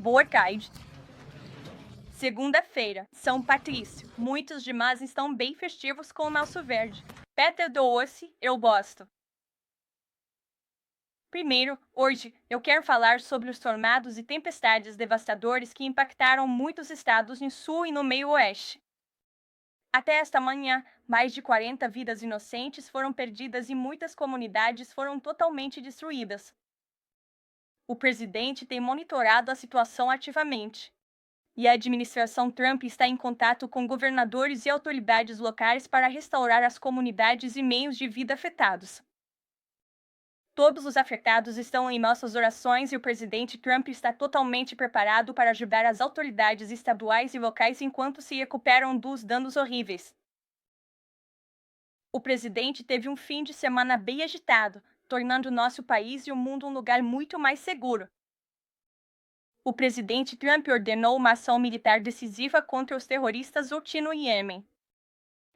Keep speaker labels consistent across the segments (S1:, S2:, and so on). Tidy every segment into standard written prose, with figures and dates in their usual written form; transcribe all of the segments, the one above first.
S1: Boa tarde. Segunda-feira, São Patrício. Muitos de nós estão bem festivos com o nosso verde. Pedra doce, eu gosto. Primeiro, hoje, eu quero falar sobre os tornados e tempestades devastadores que impactaram muitos estados no sul e no meio-oeste. Até esta manhã, mais de 40 vidas inocentes foram perdidas e muitas comunidades foram totalmente destruídas. O presidente tem monitorado a situação ativamente. E a administração Trump está em contato com governadores e autoridades locais para restaurar as comunidades e meios de vida afetados. Todos os afetados estão em nossas orações e o presidente Trump está totalmente preparado para ajudar as autoridades estaduais e locais enquanto se recuperam dos danos horríveis. O presidente teve um fim de semana bem agitado, tornando nosso país e o mundo um lugar muito mais seguro. O presidente Trump ordenou uma ação militar decisiva contra os terroristas Houthi no Iêmen.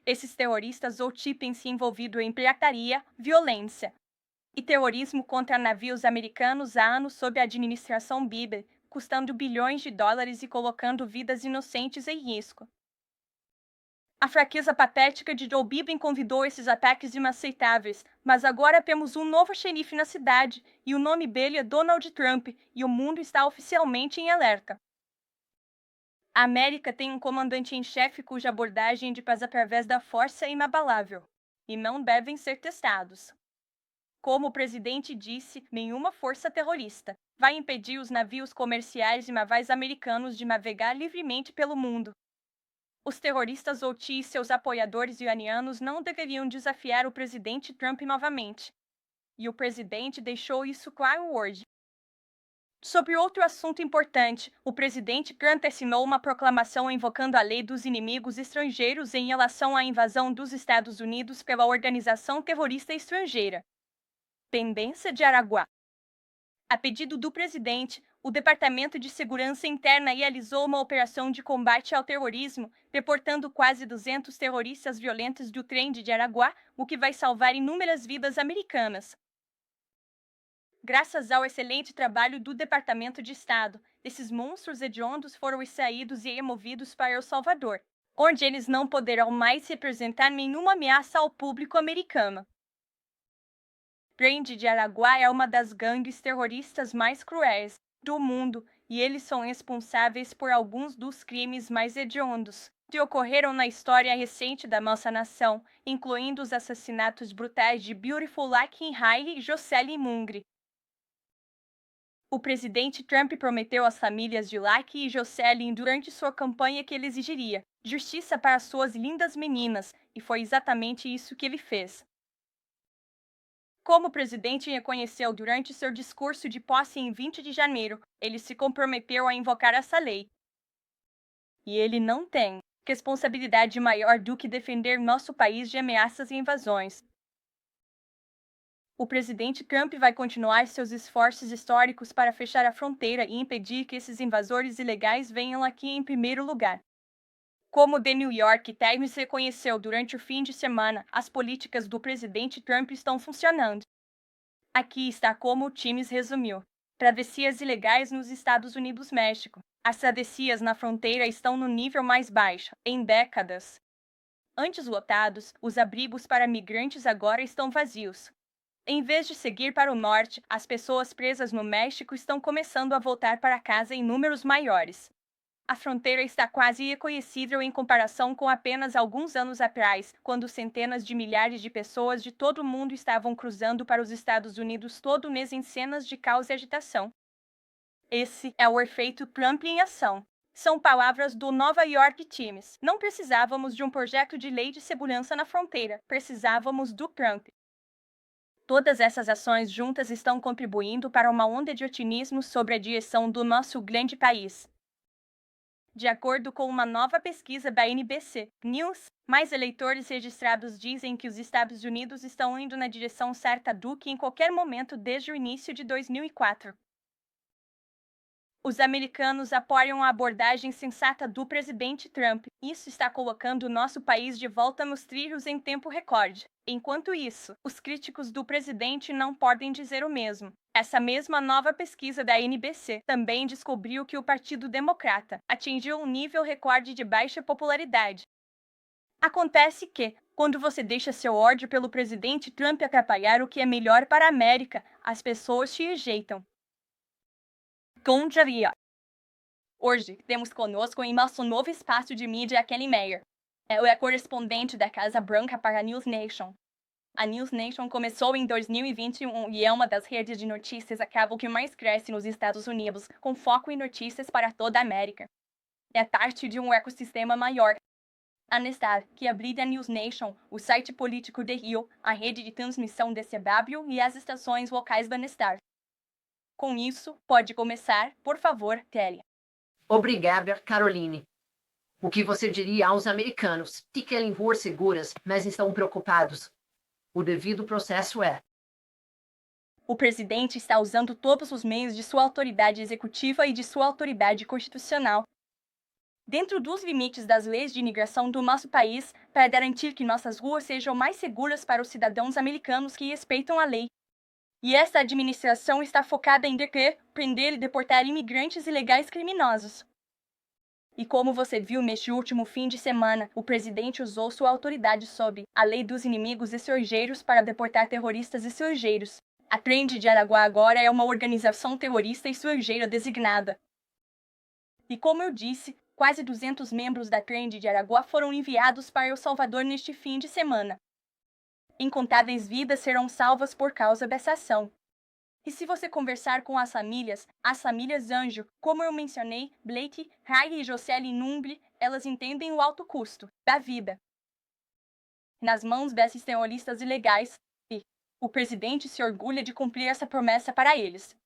S1: Esses terroristas Houthi têm se envolvido em pirataria, violência e terrorismo contra navios americanos há anos sob a administração Biden, custando bilhões de dólares e colocando vidas inocentes em risco. A fraqueza patética de Joe Biden convidou esses ataques inaceitáveis, mas agora temos um novo xerife na cidade, e o nome dele é Donald Trump, e o mundo está oficialmente em alerta. A América tem um comandante em chefe cuja abordagem de paz através da força é inabalável, e não devem ser testados. Como o presidente disse, nenhuma força terrorista vai impedir os navios comerciais e navais americanos de navegar livremente pelo mundo. Os terroristas Houthi e seus apoiadores iranianos não deveriam desafiar o presidente Trump novamente. E o presidente deixou isso claro hoje. Sobre outro assunto importante, o presidente Trump assinou uma proclamação invocando a lei dos inimigos estrangeiros em relação à invasão dos Estados Unidos pela organização terrorista estrangeira. Pendência de Araguá. A pedido do presidente, o Departamento de Segurança Interna realizou uma operação de combate ao terrorismo, deportando quase 200 terroristas violentos do trem de Araguá, o que vai salvar inúmeras vidas americanas. Graças ao excelente trabalho do Departamento de Estado, esses monstros hediondos foram extraídos e removidos para El Salvador, onde eles não poderão mais representar nenhuma ameaça ao público americano. Trem de Araguá é uma das gangues terroristas mais cruéis do mundo, e eles são responsáveis por alguns dos crimes mais hediondos que ocorreram na história recente da nossa nação, incluindo os assassinatos brutais de Beautiful Lakin Rai e Jocelyn Mungre. O presidente Trump prometeu às famílias de Lakin e Jocelyn durante sua campanha que ele exigiria justiça para suas lindas meninas, e foi exatamente isso que ele fez. Como o presidente reconheceu durante seu discurso de posse em 20 de janeiro, ele se comprometeu a invocar essa lei. E ele não tem responsabilidade maior do que defender nosso país de ameaças e invasões. O presidente Trump vai continuar seus esforços históricos para fechar a fronteira e impedir que esses invasores ilegais venham aqui em primeiro lugar. Como The New York Times reconheceu durante o fim de semana, as políticas do presidente Trump estão funcionando. Aqui está como o Times resumiu. Travessias ilegais nos Estados Unidos-México. As travessias na fronteira estão no nível mais baixo em décadas. Antes lotados, os abrigos para migrantes agora estão vazios. Em vez de seguir para o norte, as pessoas presas no México estão começando a voltar para casa em números maiores. A fronteira está quase irreconhecível em comparação com apenas alguns anos atrás, quando centenas de milhares de pessoas de todo o mundo estavam cruzando para os Estados Unidos todo mês em cenas de caos e agitação. Esse é o efeito Trump em ação. São palavras do Nova York Times. Não precisávamos de um projeto de lei de segurança na fronteira, precisávamos do Trump. Todas essas ações juntas estão contribuindo para uma onda de otimismo sobre a direção do nosso grande país. De acordo com uma nova pesquisa da NBC News, mais eleitores registrados dizem que os Estados Unidos estão indo na direção certa do que em qualquer momento desde o início de 2004. Os americanos apoiam a abordagem sensata do presidente Trump. Isso está colocando o nosso país de volta nos trilhos em tempo recorde. Enquanto isso, os críticos do presidente não podem dizer o mesmo. Essa mesma nova pesquisa da NBC também descobriu que o Partido Democrata atingiu um nível recorde de baixa popularidade. Acontece que, quando você deixa seu ódio pelo presidente Trump atrapalhar o que é melhor para a América, as pessoas te rejeitam. Com Javier. Hoje, temos conosco em nosso novo espaço de mídia a Kelly Mayer. Ela é correspondente da Casa Branca para a News Nation. A News Nation começou em 2021 e é uma das redes de notícias a cabo que mais cresce nos Estados Unidos, com foco em notícias para toda a América. É parte de um ecossistema maior. A Nestar, que abriga a News Nation, o site político de Rio, a rede de transmissão de CW e as estações locais da Nestar. Com isso, pode começar, por favor, Kelly.
S2: Obrigada, Caroline. O que você diria aos americanos que querem voar seguras, mas estão preocupados? O devido processo é:
S1: o presidente está usando todos os meios de sua autoridade executiva e de sua autoridade constitucional, dentro dos limites das leis de imigração do nosso país, para garantir que nossas ruas sejam mais seguras para os cidadãos americanos que respeitam a lei. E esta administração está focada em deter, prender e deportar imigrantes ilegais criminosos. E como você viu neste último fim de semana, o presidente usou sua autoridade sob a lei dos inimigos estrangeiros para deportar terroristas estrangeiros. A Trend de Araguá agora é uma organização terrorista estrangeira designada. E como eu disse, quase 200 membros da Trend de Araguá foram enviados para El Salvador neste fim de semana. Incontáveis vidas serão salvas por causa dessa ação. E se você conversar com as famílias Anjo, como eu mencionei, Blake, Rai e Jocely Numble, elas entendem o alto custo da vida nas mãos desses terroristas ilegais, e o presidente se orgulha de cumprir essa promessa para eles.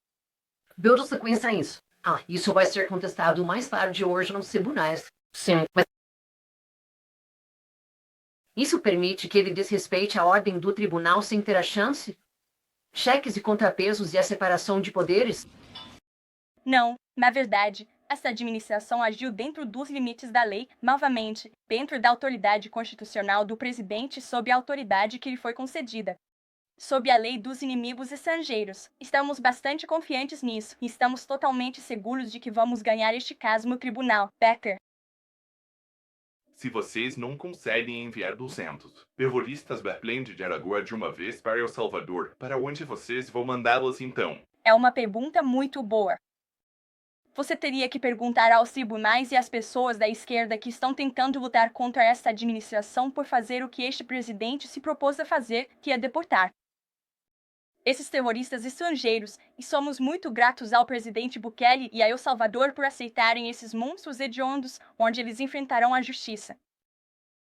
S2: Build sequência isso. Isso vai ser contestado mais tarde hoje nos tribunais. Sim, mas isso permite que ele desrespeite a ordem do tribunal sem ter a chance? Cheques e contrapesos e a separação de poderes?
S1: Não, na verdade, essa administração agiu dentro dos limites da lei, novamente, dentro da autoridade constitucional do presidente sob a autoridade que lhe foi concedida. Sob a lei dos inimigos estrangeiros. Estamos bastante confiantes nisso e estamos totalmente seguros de que vamos ganhar este caso no tribunal, Becker.
S3: Se vocês não conseguem enviar 200 terroristas da Trend de Araguá de uma vez para El Salvador, para onde vocês vão mandá-los então?
S1: É uma pergunta muito boa. Você teria que perguntar aos tribunais e às pessoas da esquerda que estão tentando lutar contra esta administração por fazer o que este presidente se propôs a fazer, que é deportar esses terroristas estrangeiros, e somos muito gratos ao presidente Bukele e a El Salvador por aceitarem esses monstros hediondos, onde eles enfrentarão a justiça.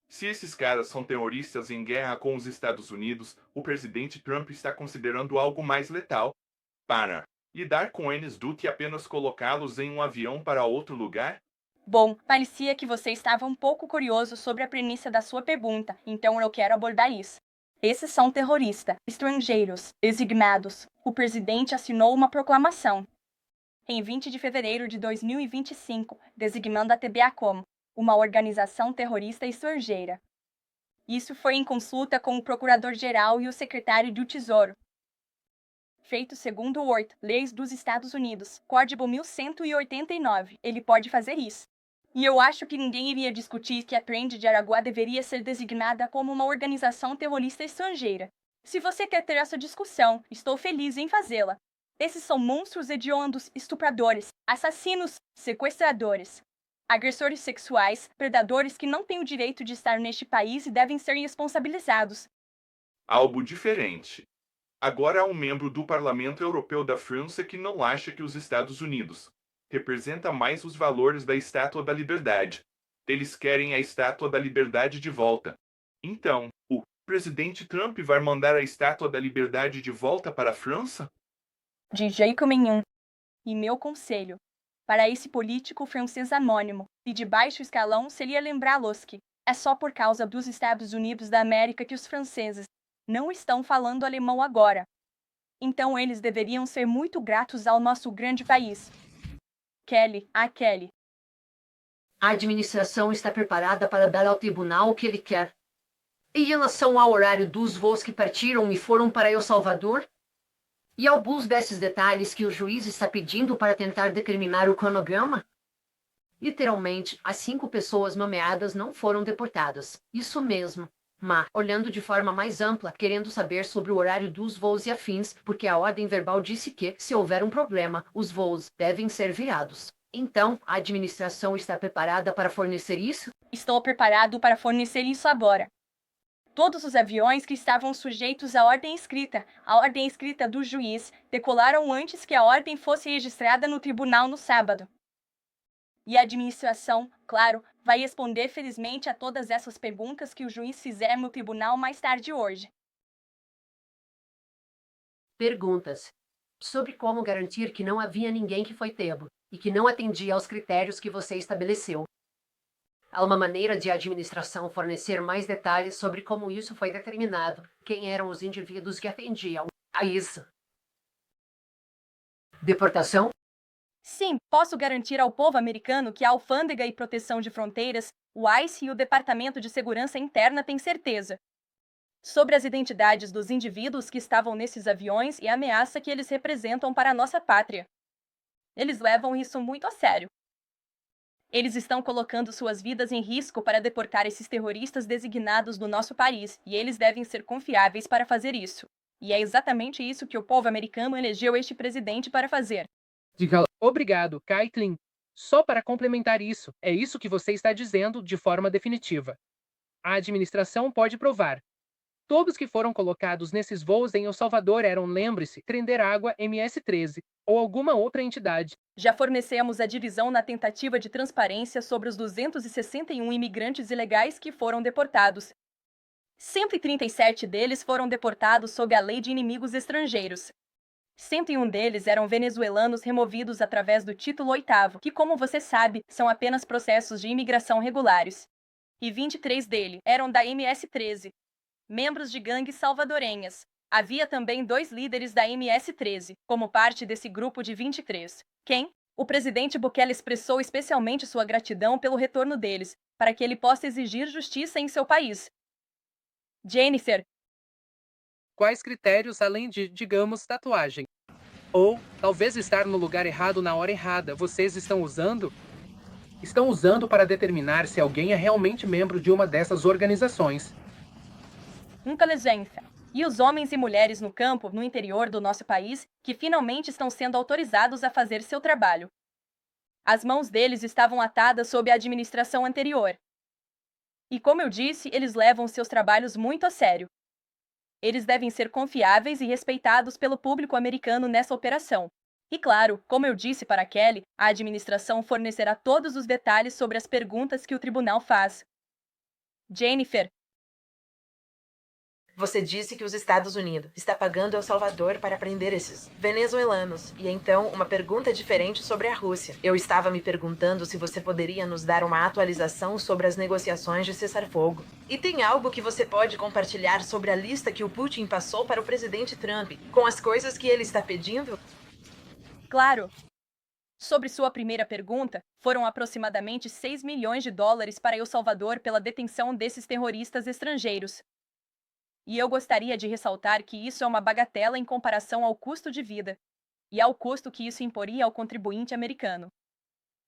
S3: Se esses caras são terroristas em guerra com os Estados Unidos, o presidente Trump está considerando algo mais letal para lidar com eles do que apenas colocá-los em um avião para outro lugar?
S1: Bom, parecia que você estava um pouco curioso sobre a premissa da sua pergunta, então eu quero abordar isso. Esses são terroristas, estrangeiros, designados. O presidente assinou uma proclamação em 20 de fevereiro de 2025, designando a TBA como uma organização terrorista estrangeira. Isso foi em consulta com o Procurador-Geral e o Secretário do Tesouro. Feito segundo o Leis dos Estados Unidos, Código 1189, ele pode fazer isso. E eu acho que ninguém iria discutir que a Trend de Araguá deveria ser designada como uma organização terrorista estrangeira. Se você quer ter essa discussão, estou feliz em fazê-la. Esses são monstros hediondos, estupradores, assassinos, sequestradores, agressores sexuais, predadores que não têm o direito de estar neste país e devem ser responsabilizados.
S3: Algo diferente. Agora há um membro do Parlamento Europeu da França que não acha que os Estados Unidos representa mais os valores da Estátua da Liberdade. Eles querem a Estátua da Liberdade de volta. Então, o presidente Trump vai mandar a Estátua da Liberdade de volta para a França?
S1: De jeito nenhum. E meu conselho para esse político francês anônimo e de baixo escalão seria lembrá-los que é só por causa dos Estados Unidos da América que os franceses não estão falando alemão agora. Então eles deveriam ser muito gratos ao nosso grande país. Kelly.
S2: A administração está preparada para dar ao tribunal o que ele quer. Em relação ao horário dos voos que partiram e foram para El Salvador? E alguns desses detalhes que o juiz está pedindo para tentar determinar o cronograma? Literalmente, as 5 pessoas nomeadas não foram deportadas. Isso mesmo. Mas, olhando de forma mais ampla, querendo saber sobre o horário dos voos e afins, porque a ordem verbal disse que, se houver um problema, os voos devem ser virados. Então, a administração está preparada para fornecer isso?
S1: Estou preparado para fornecer isso agora. Todos os aviões que estavam sujeitos à ordem escrita do juiz, decolaram antes que a ordem fosse registrada no tribunal no sábado. E a administração, claro, vai responder felizmente a todas essas perguntas que o juiz fizer no tribunal mais tarde hoje.
S2: Perguntas. Sobre como garantir que não havia ninguém que foi pego e que não atendia aos critérios que você estabeleceu. Há uma maneira de a administração fornecer mais detalhes sobre como isso foi determinado, quem eram os indivíduos que atendiam a isso. Deportação?
S1: Sim, posso garantir ao povo americano que a Alfândega e Proteção de Fronteiras, o ICE e o Departamento de Segurança Interna têm certeza sobre as identidades dos indivíduos que estavam nesses aviões e a ameaça que eles representam para a nossa pátria. Eles levam isso muito a sério. Eles estão colocando suas vidas em risco para deportar esses terroristas designados do nosso país, e eles devem ser confiáveis para fazer isso. E é exatamente isso que o povo americano elegeu este presidente para fazer.
S4: Diga obrigado, Caitlin. Só para complementar isso, é isso que você está dizendo de forma definitiva. A administração pode provar. Todos que foram colocados nesses voos em El Salvador eram, lembre-se, Trender Água MS-13 ou alguma outra entidade.
S1: Já fornecemos a divisão na tentativa de transparência sobre os 261 imigrantes ilegais que foram deportados. 137 deles foram deportados sob a Lei de Inimigos Estrangeiros. 101 deles eram venezuelanos removidos através do título 8º, que, como você sabe, são apenas processos de imigração regulares. E 23 deles eram da MS-13, membros de gangues salvadorenhas. Havia também 2 líderes da MS-13, como parte desse grupo de 23. Quem? O presidente Bukele expressou especialmente sua gratidão pelo retorno deles, para que ele possa exigir justiça em seu país. Jennifer.
S4: Quais critérios além de, digamos, tatuagem? Ou, talvez estar no lugar errado na hora errada, vocês estão usando? Estão usando para determinar se alguém é realmente membro de uma dessas organizações.
S1: Inteligência. E os homens e mulheres no campo, no interior do nosso país, que finalmente estão sendo autorizados a fazer seu trabalho. As mãos deles estavam atadas sob a administração anterior. E como eu disse, eles levam seus trabalhos muito a sério. Eles devem ser confiáveis e respeitados pelo público americano nessa operação. E claro, como eu disse para Kelly, a administração fornecerá todos os detalhes sobre as perguntas que o tribunal faz. Jennifer.
S5: Você disse que os Estados Unidos está pagando El Salvador para prender esses venezuelanos. E então, uma pergunta diferente sobre a Rússia. Eu estava me perguntando se você poderia nos dar uma atualização sobre as negociações de cessar-fogo. E tem algo que você pode compartilhar sobre a lista que o Putin passou para o presidente Trump, com as coisas que ele está pedindo?
S1: Claro. Sobre sua primeira pergunta, foram aproximadamente 6 milhões de dólares para El Salvador pela detenção desses terroristas estrangeiros. E eu gostaria de ressaltar que isso é uma bagatela em comparação ao custo de vida e ao custo que isso imporia ao contribuinte americano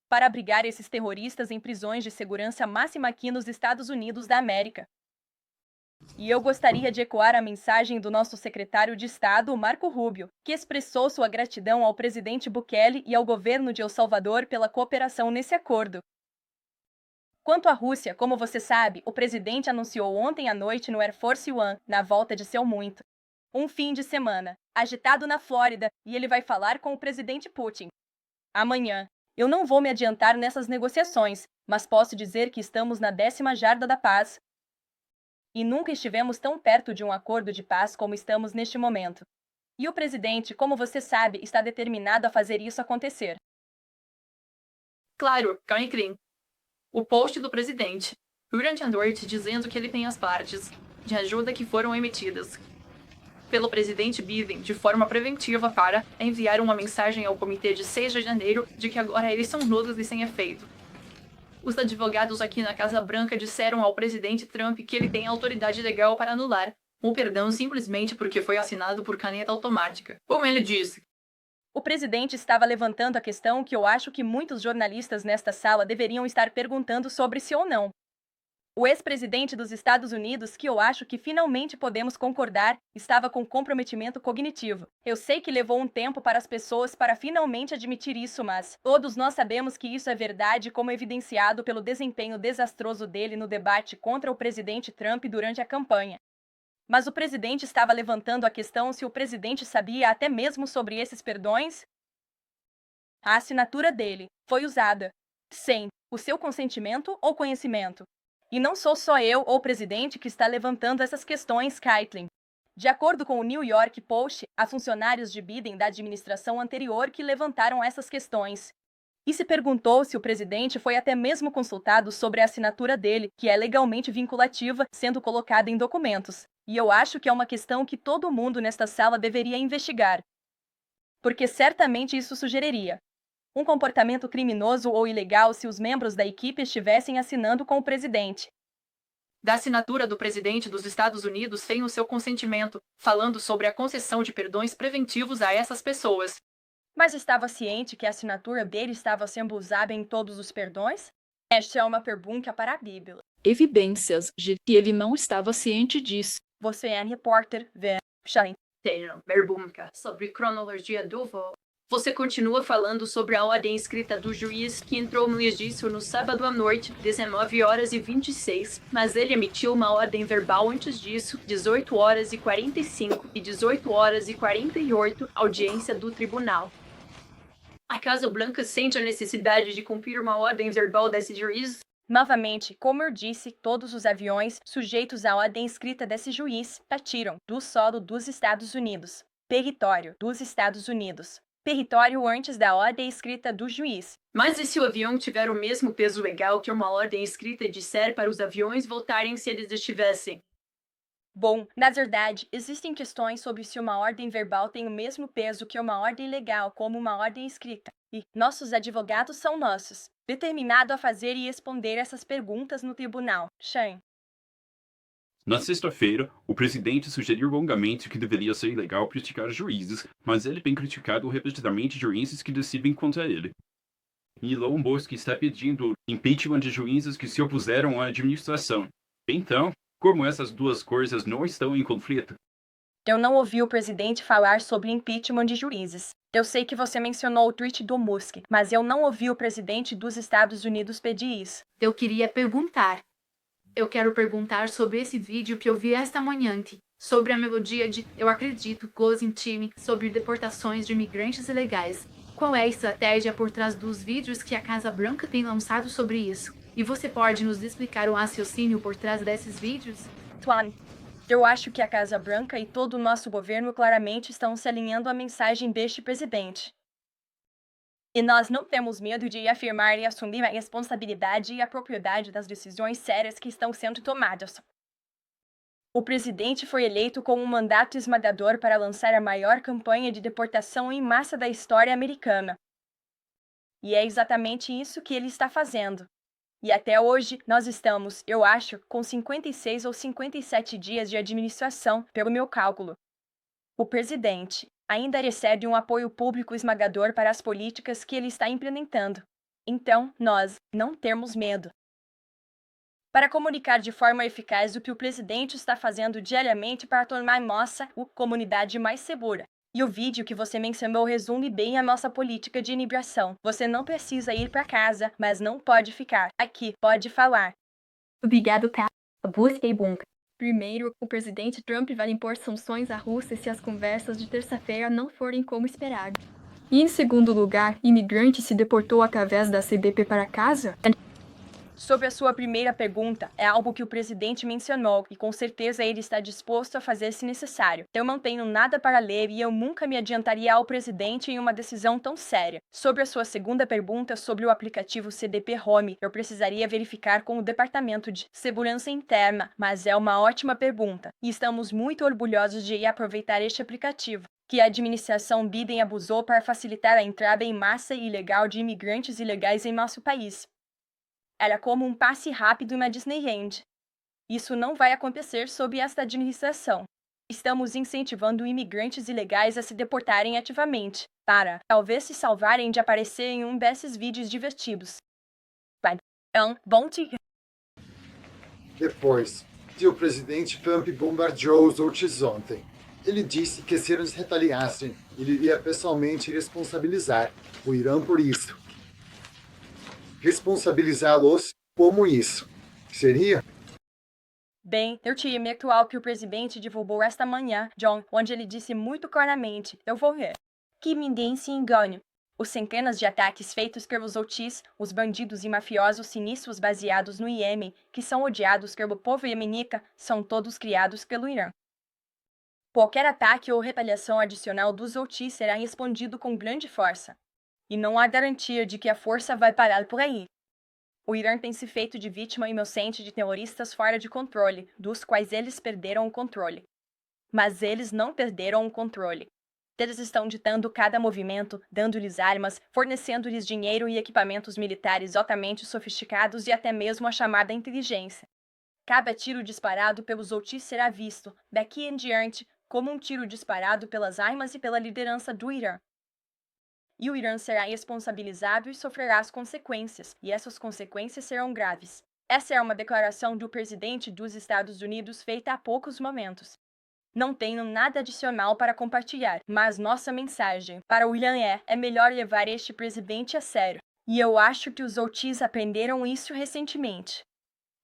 S1: para abrigar esses terroristas em prisões de segurança máxima aqui nos Estados Unidos da América. E eu gostaria de ecoar a mensagem do nosso secretário de Estado, Marco Rubio, que expressou sua gratidão ao presidente Bukele e ao governo de El Salvador pela cooperação nesse acordo. Quanto à Rússia, como você sabe, o presidente anunciou ontem à noite no Air Force One, na volta de seu um fim de semana agitado na Flórida, e ele vai falar com o presidente Putin amanhã. Eu não vou me adiantar nessas negociações, mas posso dizer que estamos na 10ª jarda da paz. E nunca estivemos tão perto de um acordo de paz como estamos neste momento. E o presidente, como você sabe, está determinado a fazer isso acontecer.
S6: Claro, Caitlin. O post do presidente, durante a noite, dizendo que ele tem as partes de ajuda que foram emitidas pelo presidente Biden de forma preventiva para enviar uma mensagem ao comitê de 6 de janeiro de que agora eles são nulos e sem efeito. Os advogados aqui na Casa Branca disseram ao presidente Trump que ele tem autoridade legal para anular O perdão simplesmente porque foi assinado por caneta automática. Como ele disse.
S1: O presidente estava levantando a questão que eu acho que muitos jornalistas nesta sala deveriam estar perguntando sobre se ou não. O ex-presidente dos Estados Unidos, que eu acho que finalmente podemos concordar, estava com comprometimento cognitivo. Eu sei que levou um tempo para as pessoas para finalmente admitir isso, mas todos nós sabemos que isso é verdade, como evidenciado pelo desempenho desastroso dele no debate contra o presidente Trump durante a campanha. Mas o presidente estava levantando a questão se o presidente sabia até mesmo sobre esses perdões? A assinatura dele foi usada sem o seu consentimento ou conhecimento. E não sou só eu ou o presidente que está levantando essas questões, Caitlin. De acordo com o New York Post, há funcionários de Biden da administração anterior que levantaram essas questões. E se perguntou se o presidente foi até mesmo consultado sobre a assinatura dele, que é legalmente vinculativa, sendo colocada em documentos. E eu acho que é uma questão que todo mundo nesta sala deveria investigar. Porque certamente isso sugeriria um comportamento criminoso ou ilegal se os membros da equipe estivessem assinando com o presidente.
S6: Da assinatura do presidente dos Estados Unidos sem o seu consentimento, falando sobre a concessão de perdões preventivos a essas pessoas.
S1: Mas estava ciente que a assinatura dele estava sendo usada em todos os perdões? Esta é uma pergunta para a Bíblia.
S7: Evidências de que ele não estava ciente disso.
S1: Você é repórter, Shine.
S6: Tenho pergunta sobre cronologia do voo. Você continua falando sobre a ordem escrita do juiz que entrou no registro no sábado à noite, 19h26, mas ele emitiu uma ordem verbal antes disso, 18h45 e 18h48, audiência do tribunal. A Casa Branca sente a necessidade de cumprir uma ordem verbal desse juiz?
S1: Novamente, como eu disse, todos os aviões sujeitos à ordem escrita desse juiz partiram do solo dos Estados Unidos, território dos Estados Unidos. Território antes da ordem escrita do juiz.
S6: Mas e se o avião tiver o mesmo peso legal que uma ordem escrita e disser para os aviões voltarem se eles estivessem?
S1: Bom, na verdade, existem questões sobre se uma ordem verbal tem o mesmo peso que uma ordem legal como uma ordem escrita. E nossos advogados são nossos, determinados a fazer e responder essas perguntas no tribunal. Shane.
S8: Na sexta-feira, o presidente sugeriu longamente que deveria ser ilegal criticar juízes, mas ele tem criticado repetidamente juízes que decidem contra ele. E Elon Musk está pedindo impeachment de juízes que se opuseram à administração. Então, como essas duas coisas não estão em conflito?
S1: Eu não ouvi o presidente falar sobre impeachment de juízes. Eu sei que você mencionou o tweet do Musk, mas eu não ouvi o presidente dos Estados Unidos pedir isso.
S9: Eu queria perguntar. Eu quero perguntar sobre esse vídeo que eu vi esta manhã, sobre a melodia de Eu Acredito, Closing Time, sobre deportações de imigrantes ilegais. Qual é a estratégia por trás dos vídeos que a Casa Branca tem lançado sobre isso? E você pode nos explicar o raciocínio por trás desses vídeos?
S1: Tuan, eu acho que a Casa Branca e todo o nosso governo claramente estão se alinhando à mensagem deste presidente. E nós não temos medo de afirmar e assumir a responsabilidade e a propriedade das decisões sérias que estão sendo tomadas. O presidente foi eleito com um mandato esmagador para lançar a maior campanha de deportação em massa da história americana. E é exatamente isso que ele está fazendo. E até hoje, nós estamos, eu acho, com 56 ou 57 dias de administração, pelo meu cálculo. O presidente ainda recebe um apoio público esmagador para as políticas que ele está implementando. Então, nós não temos medo. Para comunicar de forma eficaz o que o presidente está fazendo diariamente para tornar nossa comunidade mais segura. E o vídeo que você mencionou resume bem a nossa política de imigração. Você não precisa ir para casa, mas não pode ficar aqui, pode falar.
S10: Obrigado, Pat. Busquei bunca. Primeiro, o presidente Trump vai impor sanções à Rússia se as conversas de terça-feira não forem como esperado. E em segundo lugar, imigrante se deportou através da CBP para casa?
S1: Sobre a sua primeira pergunta, é algo que o presidente mencionou e com certeza ele está disposto a fazer se necessário. Eu não tenho nada para ler e eu nunca me adiantaria ao presidente em uma decisão tão séria. Sobre a sua segunda pergunta sobre o aplicativo CDP Home, eu precisaria verificar com o Departamento de Segurança Interna, mas é uma ótima pergunta e estamos muito orgulhosos de aproveitar este aplicativo que a administração Biden abusou para facilitar a entrada em massa e ilegal de imigrantes ilegais em nosso país. Era como um passe rápido na Disneyland. Isso não vai acontecer sob esta administração. Estamos incentivando imigrantes ilegais a se deportarem ativamente, para, talvez, se salvarem de aparecer em um desses vídeos divertidos. Bom dia.
S11: Depois que o presidente Trump bombardeou os outros ontem, ele disse que se eles retaliassem, ele iria pessoalmente responsabilizar o Irã por isso. Responsabilizá-los como isso? Seria?
S1: Bem, eu te atual que o presidente divulgou esta manhã, John, onde ele disse muito claramente, eu vou ler, que ninguém se engane. Os centenas de ataques feitos pelos Houthis, os bandidos e mafiosos sinistros baseados no Iêmen, que são odiados pelo povo iemenita, são todos criados pelo Irã. Qualquer ataque ou retaliação adicional dos Houthis será respondido com grande força. E não há garantia de que a força vai parar por aí. O Irã tem se feito de vítima inocente de terroristas fora de controle, dos quais eles perderam o controle. Mas eles não perderam o controle. Eles estão ditando cada movimento, dando-lhes armas, fornecendo-lhes dinheiro e equipamentos militares altamente sofisticados e até mesmo a chamada inteligência. Cada tiro disparado pelos Houthis será visto, daqui em diante, como um tiro disparado pelas armas e pela liderança do Irã. E o Irã será responsabilizado e sofrerá as consequências, e essas consequências serão graves. Essa é uma declaração do presidente dos Estados Unidos feita há poucos momentos. Não tenho nada adicional para compartilhar, mas nossa mensagem para o Irã é melhor levar este presidente a sério. E eu acho que os Houthis aprenderam isso recentemente.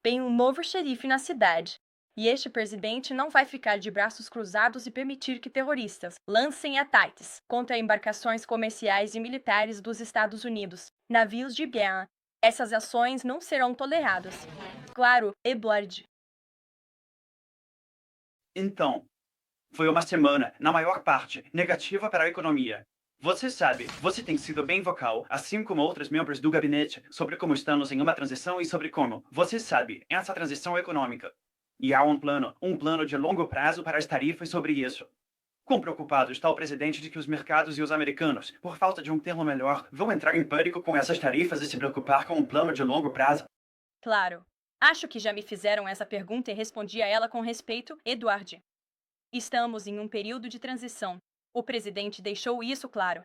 S1: Tem um novo xerife na cidade. E este presidente não vai ficar de braços cruzados e permitir que terroristas lancem ataques contra embarcações comerciais e militares dos Estados Unidos, navios de guerra. Essas ações não serão toleradas. Claro, Edward.
S12: Então, foi uma semana, na maior parte, negativa para a economia. Você sabe, você tem sido bem vocal, assim como outros membros do gabinete, sobre como estamos em uma transição e sobre como, você sabe, essa transição econômica. E há um plano de longo prazo para as tarifas sobre isso. Quão preocupado está o presidente de que os mercados e os americanos, por falta de um termo melhor, vão entrar em pânico com essas tarifas e se preocupar com um plano de longo prazo?
S1: Claro. Acho que já me fizeram essa pergunta e respondi a ela com respeito, Edward. Estamos em um período de transição. O presidente deixou isso claro.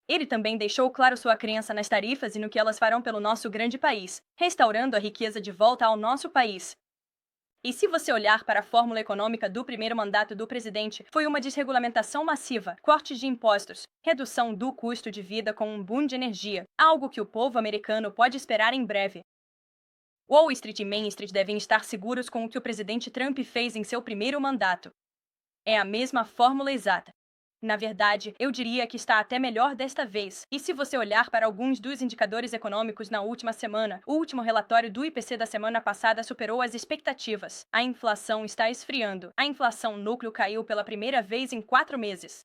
S1: Ele também deixou claro sua crença nas tarifas e no que elas farão pelo nosso grande país, restaurando a riqueza de volta ao nosso país. E se você olhar para a fórmula econômica do primeiro mandato do presidente, foi uma desregulamentação massiva, cortes de impostos, redução do custo de vida com um boom de energia, algo que o povo americano pode esperar em breve. Wall Street e Main Street devem estar seguros com o que o presidente Trump fez em seu primeiro mandato. É a mesma fórmula exata. Na verdade, eu diria que está até melhor desta vez. E se você olhar para alguns dos indicadores econômicos na última semana, o último relatório do IPC da semana passada superou as expectativas. A inflação está esfriando. A inflação núcleo caiu pela primeira vez em 4 meses.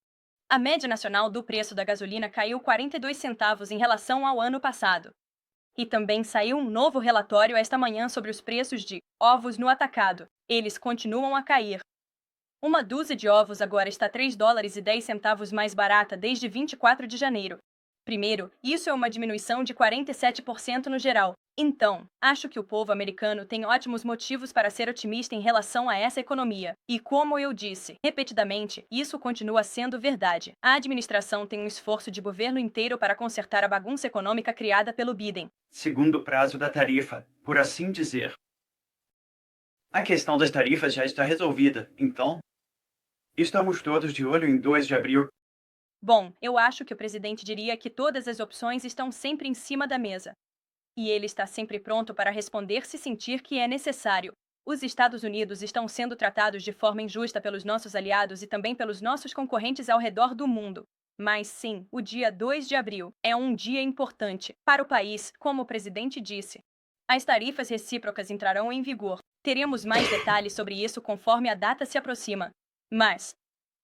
S1: A média nacional do preço da gasolina caiu 42 centavos em relação ao ano passado. E também saiu um novo relatório esta manhã sobre os preços de ovos no atacado. Eles continuam a cair. Uma dúzia de ovos agora está $3,10 mais barata desde 24 de janeiro. Primeiro, isso é uma diminuição de 47% no geral. Então, acho que o povo americano tem ótimos motivos para ser otimista em relação a essa economia. E como eu disse, repetidamente, isso continua sendo verdade. A administração tem um esforço de governo inteiro para consertar a bagunça econômica criada pelo Biden.
S12: Segundo prazo da tarifa, por assim dizer. A questão das tarifas já está resolvida, então... Estamos todos de olho em 2 de abril.
S1: Bom, eu acho que o presidente diria que todas as opções estão sempre em cima da mesa. E ele está sempre pronto para responder se sentir que é necessário. Os Estados Unidos estão sendo tratados de forma injusta pelos nossos aliados e também pelos nossos concorrentes ao redor do mundo. Mas sim, o dia 2 de abril é um dia importante para o país, como o presidente disse. As tarifas recíprocas entrarão em vigor. Teremos mais detalhes sobre isso conforme a data se aproxima. Mas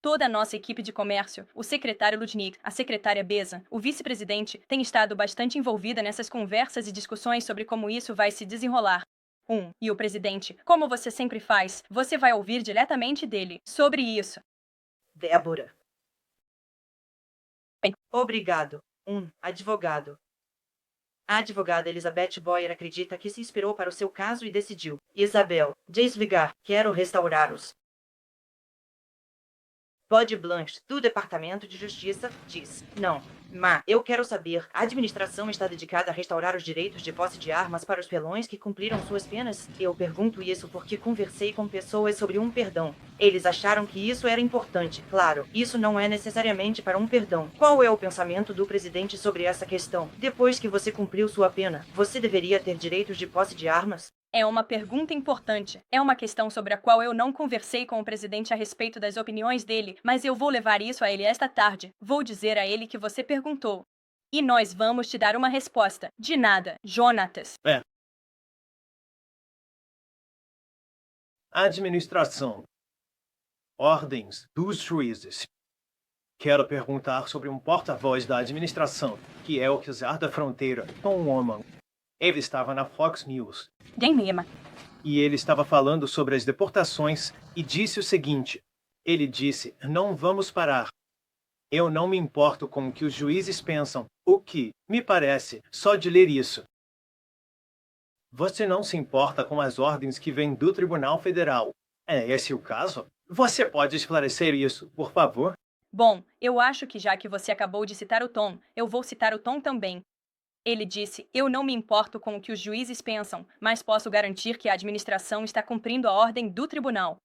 S1: toda a nossa equipe de comércio, o secretário Lutnick, a secretária Beza, o vice-presidente, tem estado bastante envolvida nessas conversas e discussões sobre como isso vai se desenrolar. E o presidente, como você sempre faz, você vai ouvir diretamente dele sobre isso.
S5: Débora. Obrigado. Advogado. A advogada Elizabeth Boyer acredita que se inspirou para o seu caso e decidiu: Isabel, desligar, quero restaurar-os. Bode Blanche, do Departamento de Justiça, diz: não, mas eu quero saber, a administração está dedicada a restaurar os direitos de posse de armas para os pelões que cumpriram suas penas? Eu pergunto isso porque conversei com pessoas sobre um perdão. Eles acharam que isso era importante. Claro, isso não é necessariamente para um perdão. Qual é o pensamento do presidente sobre essa questão? Depois que você cumpriu sua pena, você deveria ter direitos de posse de armas?
S1: É uma pergunta importante. É uma questão sobre a qual eu não conversei com o presidente a respeito das opiniões dele, mas eu vou levar isso a ele esta tarde. Vou dizer a ele que você perguntou. E nós vamos te dar uma resposta. De nada, Jonatas.
S13: Administração. Ordens dos juízes. Quero perguntar sobre um porta-voz da administração, que é o czar da fronteira, Tom Woman. Ele estava na Fox News. E ele estava falando sobre as deportações e disse o seguinte. Ele disse, não vamos parar. Eu não me importo com o que os juízes pensam, o que, me parece, só de ler isso. Você não se importa com as ordens que vêm do Tribunal Federal. É esse o caso? Você pode esclarecer isso, por favor?
S1: Bom, eu acho que já que você acabou de citar o Tom, eu vou citar o Tom também. Ele disse, eu não me importo com o que os juízes pensam, mas posso garantir que a administração está cumprindo a ordem do tribunal.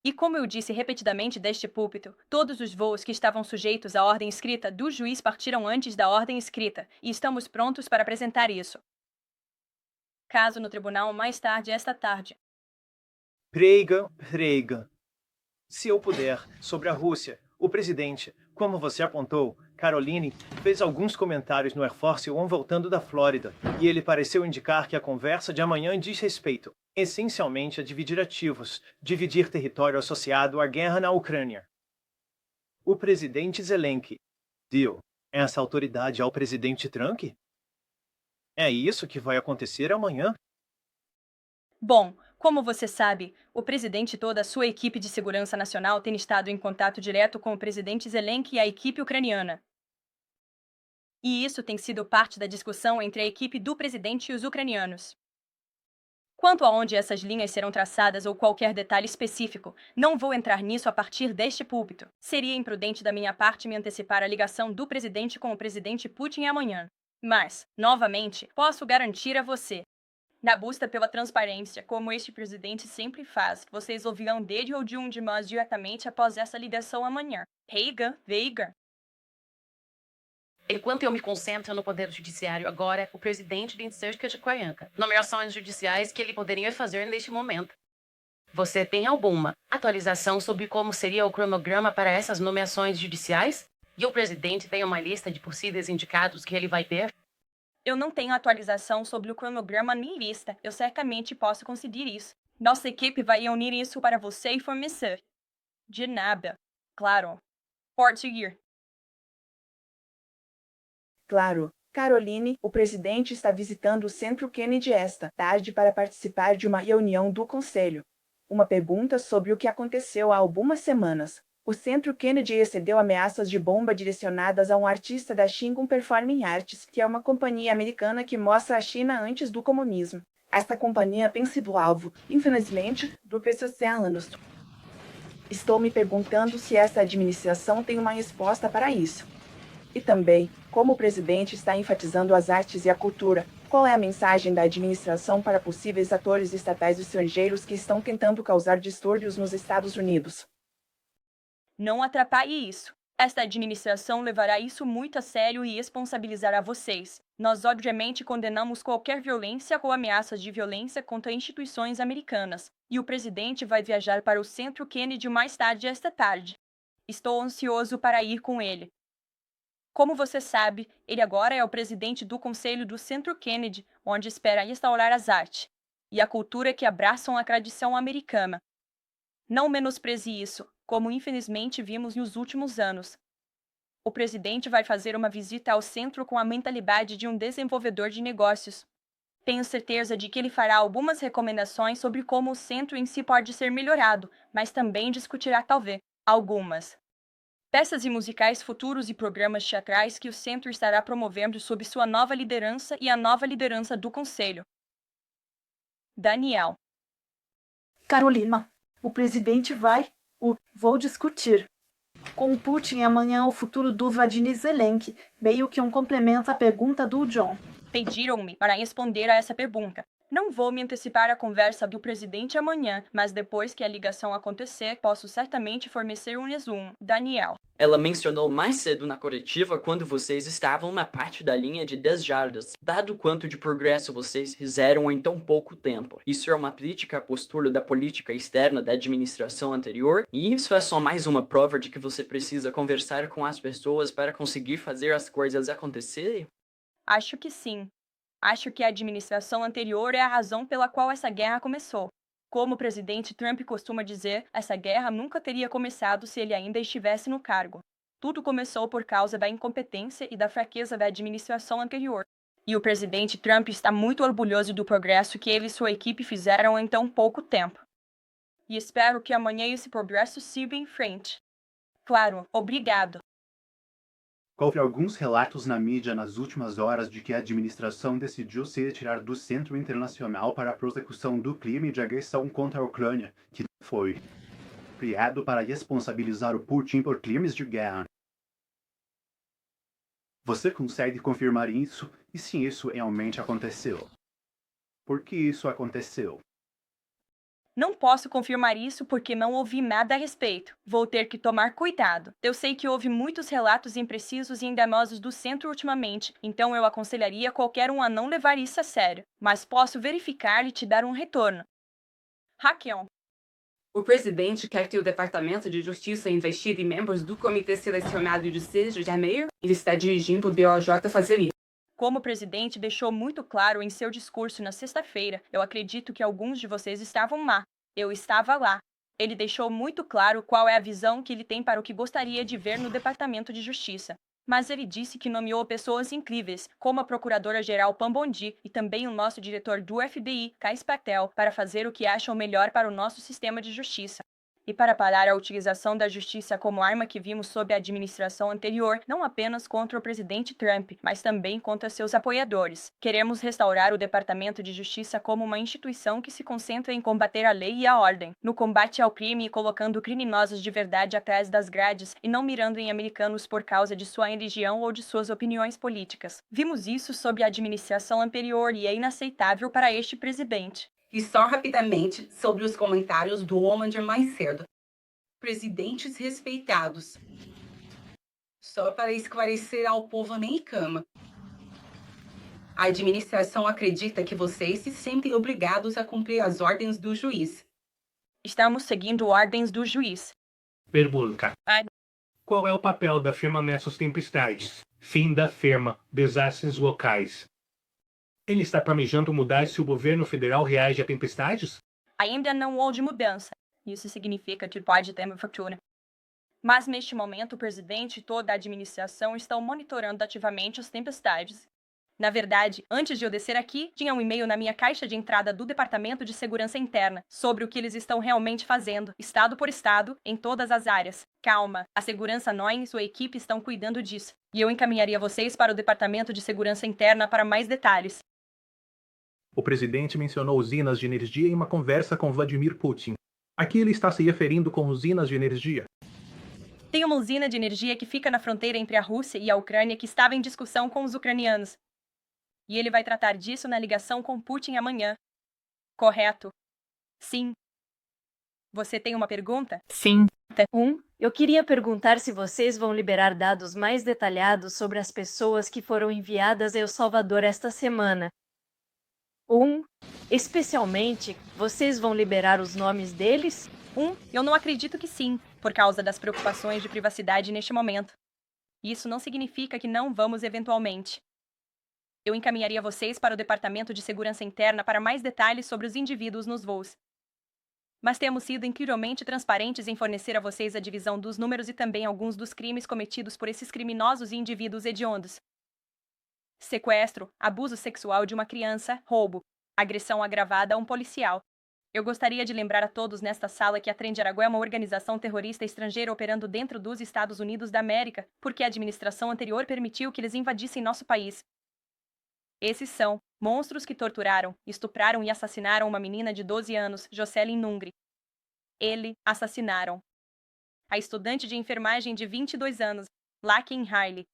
S1: E como eu disse repetidamente deste púlpito, todos os voos que estavam sujeitos à ordem escrita do juiz partiram antes da ordem escrita, e estamos prontos para apresentar isso. Caso no tribunal mais tarde esta tarde.
S13: Prega. Se eu puder, sobre a Rússia, o presidente, como você apontou, Caroline, fez alguns comentários no Air Force One voltando da Flórida, e ele pareceu indicar que a conversa de amanhã diz respeito, essencialmente, a dividir ativos, dividir território associado à guerra na Ucrânia. O presidente Zelensky deu essa autoridade ao presidente Trump? É isso que vai acontecer amanhã?
S1: Bom, como você sabe, o presidente e toda a sua equipe de segurança nacional têm estado em contato direto com o presidente Zelensky e a equipe ucraniana. E isso tem sido parte da discussão entre a equipe do presidente e os ucranianos. Quanto a onde essas linhas serão traçadas ou qualquer detalhe específico, não vou entrar nisso a partir deste púlpito. Seria imprudente da minha parte me antecipar a ligação do presidente com o presidente Putin amanhã. Mas, novamente, posso garantir a você. Na busca pela transparência, como este presidente sempre faz, vocês ouvirão dele ou de um de nós diretamente após essa ligação amanhã. Veiga.
S14: Enquanto eu me concentro no Poder Judiciário agora, o presidente tem cerca de 40 nomeações judiciais que ele poderia fazer neste momento. Você tem alguma atualização sobre como seria o cronograma para essas nomeações judiciais? E o presidente tem uma lista de possíveis indicados que ele vai ter?
S1: Eu não tenho atualização sobre o cronograma nem lista. Eu certamente posso conseguir isso. Nossa equipe vai unir isso para você e fornecer. De nada. Claro. Pode seguir.
S5: Claro. Caroline, o presidente está visitando o Centro Kennedy esta tarde para participar de uma reunião do Conselho. Uma pergunta sobre o que aconteceu há algumas semanas. O Centro Kennedy excedeu ameaças de bomba direcionadas a um artista da Shingon Performing Arts, que é uma companhia americana que mostra a China antes do comunismo. Esta companhia tem sido alvo, infelizmente, do PCC há anos. Estou me perguntando se essa administração tem uma resposta para isso. E também, como o presidente está enfatizando as artes e a cultura, qual é a mensagem da administração para possíveis atores estatais estrangeiros que estão tentando causar distúrbios nos Estados Unidos?
S1: Não atrapalhe isso. Esta administração levará isso muito a sério e responsabilizará vocês. Nós obviamente condenamos qualquer violência ou ameaças de violência contra instituições americanas. E o presidente vai viajar para o Centro Kennedy mais tarde esta tarde. Estou ansioso para ir com ele. Como você sabe, ele agora é o presidente do Conselho do Centro Kennedy, onde espera restaurar as artes e a cultura que abraçam a tradição americana. Não menospreze isso, como infelizmente vimos nos últimos anos. O presidente vai fazer uma visita ao centro com a mentalidade de um desenvolvedor de negócios. Tenho certeza de que ele fará algumas recomendações sobre como o centro em si pode ser melhorado, mas também discutirá talvez algumas peças e musicais futuros e programas teatrais que o centro estará promovendo sob sua nova liderança e a nova liderança do Conselho. Daniel.
S15: Carolina, o presidente vou discutir com o Putin amanhã o futuro do Vladimir Zelensky, meio que um complemento à pergunta do John.
S1: Pediram-me para responder a essa pergunta. Não vou me antecipar à conversa do presidente amanhã, mas depois que a ligação acontecer, posso certamente fornecer um resumo. Daniel.
S16: Ela mencionou mais cedo na coletiva quando vocês estavam na parte da linha de 10 jardas, dado quanto de progresso vocês fizeram em tão pouco tempo. Isso é uma crítica à postura da política externa da administração anterior, e isso é só mais uma prova de que você precisa conversar com as pessoas para conseguir fazer as coisas acontecerem?
S1: Acho que sim. Acho que a administração anterior é a razão pela qual essa guerra começou. Como o presidente Trump costuma dizer, essa guerra nunca teria começado se ele ainda estivesse no cargo. Tudo começou por causa da incompetência e da fraqueza da administração anterior. E o presidente Trump está muito orgulhoso do progresso que ele e sua equipe fizeram em tão pouco tempo. E espero que amanhã esse progresso siga em frente. Claro, obrigado.
S17: Houve alguns relatos na mídia nas últimas horas de que a administração decidiu se retirar do Centro Internacional para a Prosecução do Crime de Agressão contra a Ucrânia, que foi criado para responsabilizar o Putin por crimes de guerra. Você consegue confirmar isso? E se isso realmente aconteceu? Por que isso aconteceu?
S1: Não posso confirmar isso porque não ouvi nada a respeito. Vou ter que tomar cuidado. Eu sei que houve muitos relatos imprecisos e enganosos do centro ultimamente, então eu aconselharia qualquer um a não levar isso a sério. Mas posso verificar e te dar um retorno. Raquel.
S18: O presidente quer que o Departamento de Justiça investigue membros do Comitê Selecionado de 6 de janeiro. Ele está dirigindo o BOJ fazer isso.
S1: Como o presidente deixou muito claro em seu discurso na sexta-feira, eu acredito que alguns de vocês estavam lá. Eu estava lá. Ele deixou muito claro qual é a visão que ele tem para o que gostaria de ver no Departamento de Justiça. Mas ele disse que nomeou pessoas incríveis, como a Procuradora-Geral Pam Bondi e também o nosso diretor do FBI, Kais Patel, para fazer o que acham melhor para o nosso sistema de justiça. E para parar a utilização da justiça como arma que vimos sob a administração anterior, não apenas contra o presidente Trump, mas também contra seus apoiadores. Queremos restaurar o Departamento de Justiça como uma instituição que se concentra em combater a lei e a ordem, no combate ao crime e colocando criminosos de verdade atrás das grades e não mirando em americanos por causa de sua religião ou de suas opiniões políticas. Vimos isso sob a administração anterior e é inaceitável para este presidente.
S19: E só rapidamente sobre os comentários do Omander mais cedo. Presidentes respeitados. Só para esclarecer ao povo americano. A administração acredita que vocês se sentem obrigados a cumprir as ordens do juiz.
S1: Estamos seguindo ordens do juiz.
S20: Pergunta. Qual é o papel da firma nessas tempestades? Fim da firma. Desastres locais. Ele está planejando mudar se o governo federal reage a tempestades?
S1: Ainda não houve mudança. Isso significa que pode ter uma fratura. Mas neste momento o presidente e toda a administração estão monitorando ativamente as tempestades. Na verdade, antes de eu descer aqui, tinha um e-mail na minha caixa de entrada do Departamento de Segurança Interna sobre o que eles estão realmente fazendo, estado por estado, em todas as áreas. Calma, a segurança Noin e sua equipe estão cuidando disso. E eu encaminharia vocês para o Departamento de Segurança Interna para mais detalhes.
S21: O presidente mencionou usinas de energia em uma conversa com Vladimir Putin. A que ele está se referindo com usinas de energia?
S1: Tem uma usina de energia que fica na fronteira entre a Rússia e a Ucrânia que estava em discussão com os ucranianos. E ele vai tratar disso na ligação com Putin amanhã. Correto? Sim. Você tem uma pergunta?
S7: Sim.
S22: Eu queria perguntar se vocês vão liberar dados mais detalhados sobre as pessoas que foram enviadas a El Salvador esta semana. Especialmente, vocês vão liberar os nomes deles?
S1: Eu não acredito que sim, por causa das preocupações de privacidade neste momento. Isso não significa que não vamos eventualmente. Eu encaminharia vocês para o Departamento de Segurança Interna para mais detalhes sobre os indivíduos nos voos. Mas temos sido incrivelmente transparentes em fornecer a vocês a divisão dos números e também alguns dos crimes cometidos por esses criminosos e indivíduos hediondos. Sequestro, abuso sexual de uma criança, roubo, agressão agravada a um policial. Eu gostaria de lembrar a todos nesta sala que a Trem de Aragão é uma organização terrorista estrangeira operando dentro dos Estados Unidos da América, porque a administração anterior permitiu que eles invadissem nosso país. Esses são monstros que torturaram, estupraram e assassinaram uma menina de 12 anos, Jocelyn Nungri. Assassinaram a estudante de enfermagem de 22 anos, Laken Riley.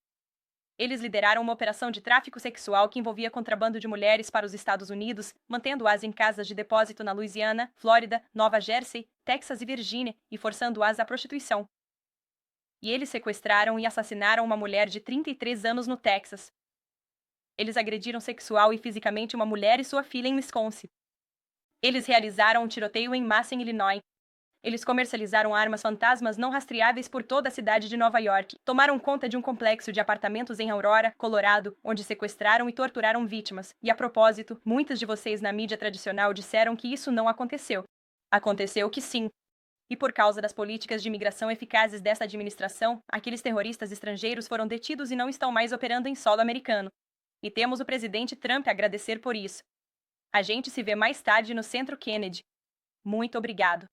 S1: Eles lideraram uma operação de tráfico sexual que envolvia contrabando de mulheres para os Estados Unidos, mantendo-as em casas de depósito na Louisiana, Flórida, Nova Jersey, Texas e Virgínia e forçando-as à prostituição. E eles sequestraram e assassinaram uma mulher de 33 anos no Texas. Eles agrediram sexual e fisicamente uma mulher e sua filha em Wisconsin. Eles realizaram um tiroteio em massa em Illinois. Eles comercializaram armas fantasmas não rastreáveis por toda a cidade de Nova York. Tomaram conta de um complexo de apartamentos em Aurora, Colorado, onde sequestraram e torturaram vítimas. E a propósito, muitos de vocês na mídia tradicional disseram que isso não aconteceu. Aconteceu que sim. E por causa das políticas de imigração eficazes desta administração, aqueles terroristas estrangeiros foram detidos e não estão mais operando em solo americano. E temos o presidente Trump a agradecer por isso. A gente se vê mais tarde no Centro Kennedy. Muito obrigado.